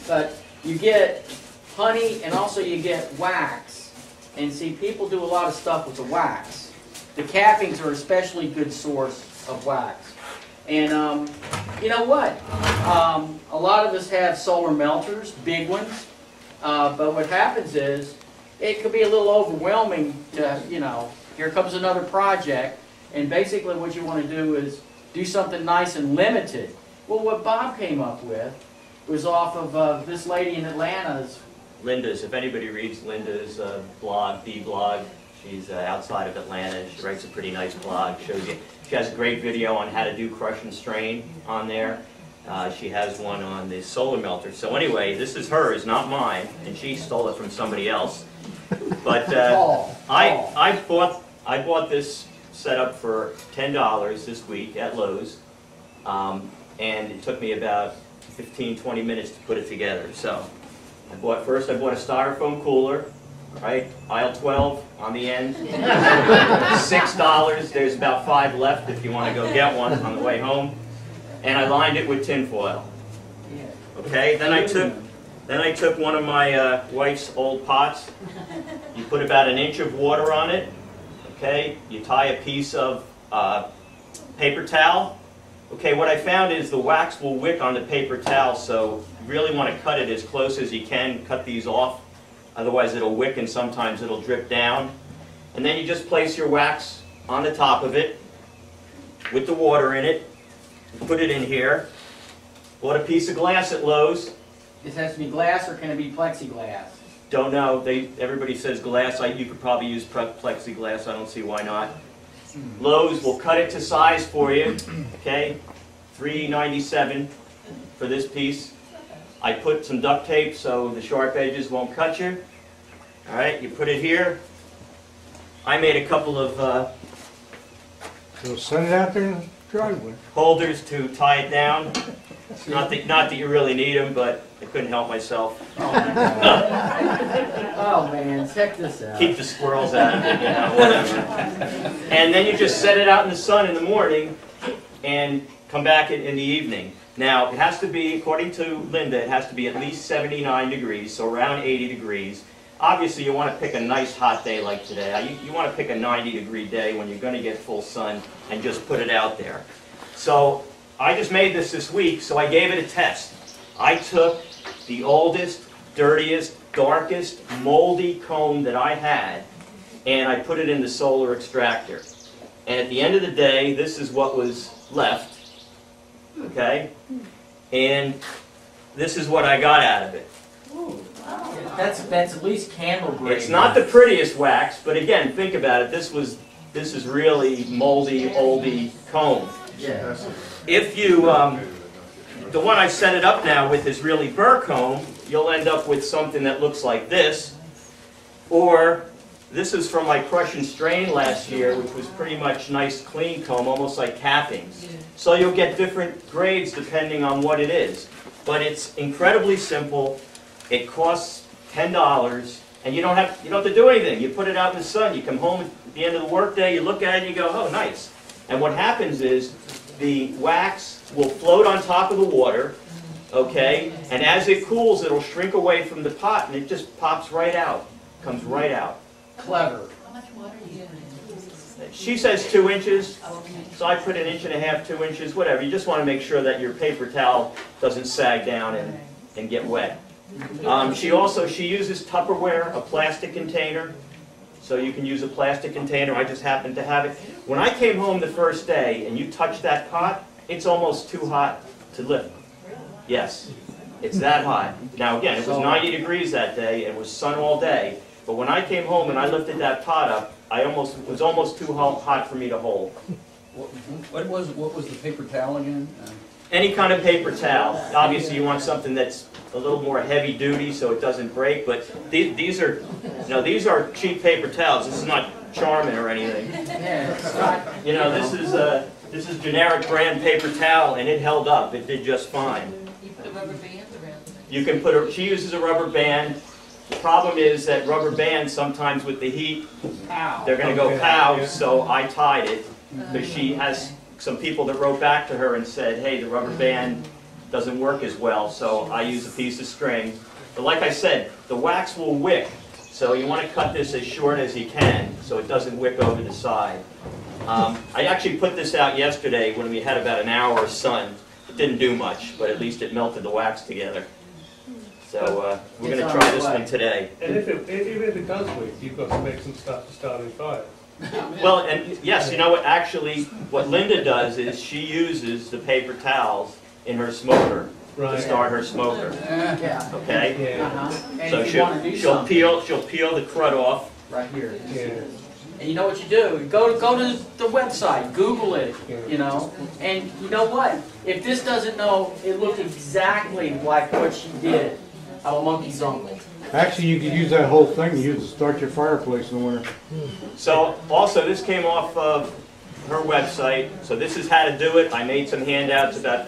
But you get honey and also you get wax. And see, people do a lot of stuff with the wax. The cappings are especially good source of wax. And you know what? A lot of us have solar melters, big ones. But what happens is, it could be a little overwhelming to, you know, here comes another project. And basically what you want to do is do something nice and limited. Well, what Bob came up with was off of this lady in Atlanta's. Linda's, if anybody reads Linda's blog, B-blog, she's outside of Atlanta. She writes a pretty nice blog, shows you. She has a great video on how to do crush and strain on there. She has one on the solar melter. So anyway, this is hers, not mine, and she stole it from somebody else. But I bought this setup for $10 this week at Lowe's, and it took me about 15-20 minutes to put it together. So first I bought a styrofoam cooler, right? Aisle 12 on the end. $6. There's about 5 left if you want to go get one on the way home. And I lined it with tin foil. Okay. Then I took one of my wife's old pots. You put about 1 inch of water on it. Okay. You tie a piece of paper towel. Okay, what I found is the wax will wick on the paper towel, so you really want to cut it as close as you can. Cut these off, otherwise it'll wick and sometimes it'll drip down. And then you just place your wax on the top of it with the water in it. Put it in here. Bought a piece of glass at Lowe's. This has to be glass or can it be plexiglass? Don't know. Everybody says glass. You could probably use plexiglass. I don't see why not. Lowe's will cut it to size for you, okay? $3.97 for this piece. I put some duct tape so the sharp edges won't cut you. All right, you put it here. I made a couple of So send it out there in the driveway. holders to tie it down. Not that you really need them, but I couldn't help myself. Oh man, check this out. Keep the squirrels out of it, you know, whatever. And then you just set it out in the sun in the morning and come back in the evening. Now, it has to be, according to Linda, it has to be at least 79 degrees, so around 80 degrees. Obviously, you want to pick a nice hot day like today. You want to pick a 90-degree day when you're going to get full sun and just put it out there. So I just made this week, so I gave it a test. I took the oldest, dirtiest, darkest, moldy comb that I had, and I put it in the solar extractor. And at the end of the day, this is what was left, okay? And this is what I got out of it. Ooh, wow. That's at least candle grade. It's not the prettiest wax, but again, think about it. This is really moldy, oldie comb. Yeah. If you, the one I set it up now with is really burr comb, you'll end up with something that looks like this. Or this is from my crush and strain last year, which was pretty much nice clean comb, almost like cappings. So you'll get different grades depending on what it is. But it's incredibly simple. It costs $10, and you don't have to do anything. You put it out in the sun. You come home at the end of the workday. You look at it and you go, oh, nice. And what happens is the wax will float on top of the water, okay? And as it cools, it'll shrink away from the pot, and it just pops right out, comes right out. Clever. How much water are you putting in? She says 2 inches, so I put 1.5 inches, 2 inches, whatever. You just want to make sure that your paper towel doesn't sag down and get wet. She uses Tupperware, a plastic container. So you can use a plastic container. I just happen to have it. When I came home the first day and you touch that pot, it's almost too hot to lift. Yes, it's that hot. Now again, it was 90 degrees that day. It was sun all day. But when I came home and I lifted that pot up, it was almost too hot for me to hold. What was the paper towel again? Any kind of paper towel. Obviously, you want something that's a little more heavy duty so it doesn't break. But these are cheap paper towels. This is not Charmin or anything. You know, this is generic brand paper towel, and it held up. It did just fine. You put a rubber band around it. You can put she uses a rubber band. The problem is that rubber bands sometimes with the heat, they're going to go pow. So I tied it because she has some people that wrote back to her and said, hey, the rubber band doesn't work as well, so I use a piece of string. But like I said, the wax will wick, so you want to cut this as short as you can so it doesn't wick over the side. I actually put this out yesterday when we had about an hour of sun. It didn't do much, but at least it melted the wax together. So we're going to try this one today. And even if it does wick, you've got to make some stuff to start a fire. Well, and yes, you know what, actually, what Linda does is she uses the paper towels in her smoker to Right. start her smoker, Yeah. okay? Yeah. And So if you want to do she'll something, peel the crud off. right here. Yeah. And you know what you do? Go to the website, Google it, you know. And you know what? If this doesn't know, it looked exactly like what she did of a monkey's uncle. Actually, you could use that whole thing to use to start your fireplace in the winter. So also, this came off of her website. So this is how to do it. I made some handouts, about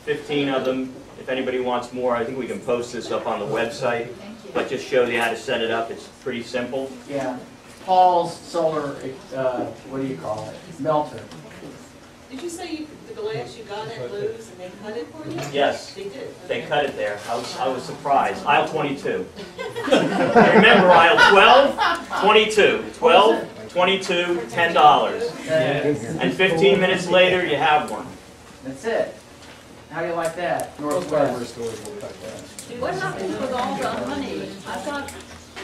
15 of them. If anybody wants more, I think we can post this up on the website. But just show you how to set it up. It's pretty simple. Yeah. Paul's solar, what do you call it? Melter. Did you say the glass you got at Lowe's and they cut it for you? Yes, They did. they cut it there. I was surprised. Aisle 22. Remember aisle 12? 22. 12, 22, $10. And 15 minutes later, you have one. That's it. How do you like that? Most hardware Northwest. stores will cut that. What happens with all the honey? I thought,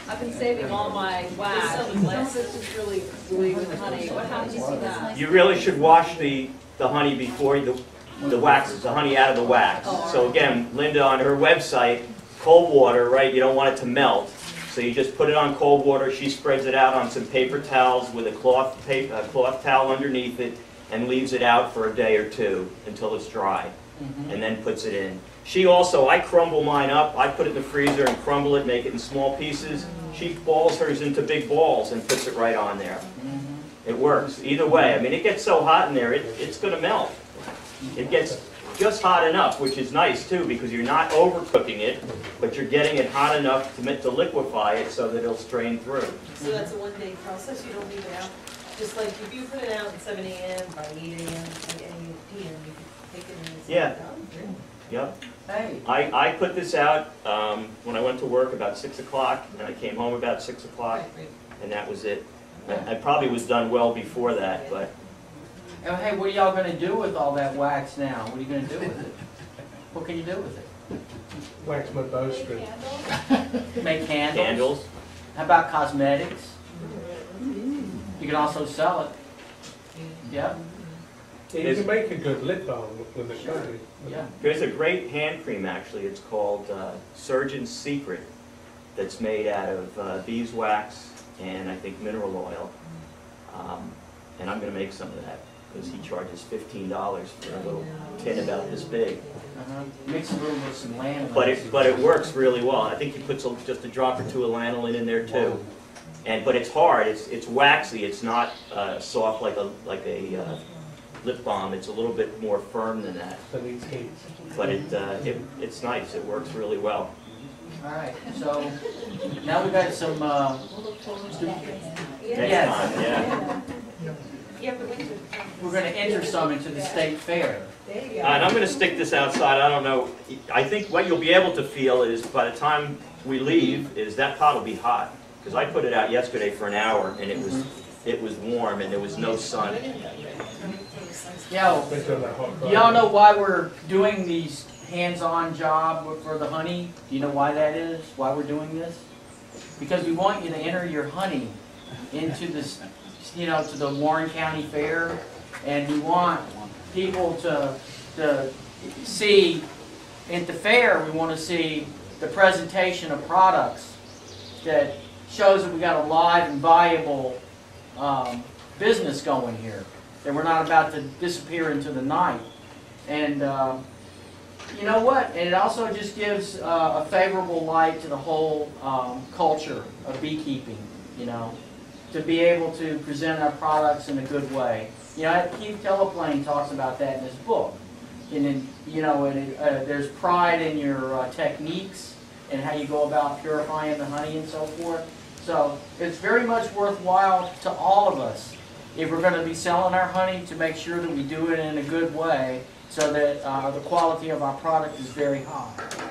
I've been saving all my wax. Some is just really gooey with honey. What happens with that? You really should wash the honey before the wax, the honey out of the wax. So again, Linda on her website, cold water, right? You don't want it to melt. So you just put it on cold water. She spreads it out on some paper towels with a cloth towel underneath it and leaves it out for a day or two until it's dry. And then puts it in. She also, I crumble mine up, I put it in the freezer and crumble it, make it in small pieces. She balls hers into big balls and puts it right on there. It works either way. I mean, it gets so hot in there, it's going to melt. It gets just hot enough, which is nice too, because you're not overcooking it, but you're getting it hot enough to liquefy it so that it'll strain through. So that's a one-day process, you don't leave it out? Just like if you put it out at 7 a.m., by 8 a.m., like any p.m., you can take it and it's Yeah. done? Yep. Hey. I put this out when I went to work about 6 o'clock, and I came home about 6 o'clock, Right. and that was it. I probably was done well before that, but Oh, hey, what are y'all gonna do with all that wax now? What are you gonna do with it? What can you do with it? Wax my bowstring. Make candles? candles. How about cosmetics? You can also sell it. Yep. Yeah, you can make a good lip balm with it, can't you? Yeah. There's a great hand cream, actually. It's called Surgeon's Secret, that's made out of beeswax and I think mineral oil. And I'm going to make some of that because he charges $15 for a little tin about this big. Mix a little with some lanolin. But it works really well. I think he puts just a drop or two of lanolin in there too. But it's hard. It's waxy. It's not soft like a lip balm. It's a little bit more firm than that. That needs heat. But it's nice. It works really well. All right, so now we got some, Next Yes. time, yeah. Yeah, but wait, we're gonna enter some into the state fair. And I'm going to stick this outside. I don't know. I think what you'll be able to feel is by the time we leave is that pot will be hot. Because I put it out yesterday for an hour and it was warm and there was no sun. Yo, Especially on that hot do y'all know why we're doing these hands-on job for the honey? Do you know why that is? Why we're doing this? Because we want you to enter your honey into this, to the Warren County Fair, and we want people to see at the fair. We want to see the presentation of products that shows that we got a live and viable business going here, that we're not about to disappear into the night. And you know what? And it also just gives a favorable light to the whole culture of beekeeping, to be able to present our products in a good way. Keith Teleplane talks about that in his book. And then, there's pride in your techniques and how you go about purifying the honey and so forth. So it's very much worthwhile to all of us if we're going to be selling our honey, to make sure that we do it in a good way so that the quality of our product is very high.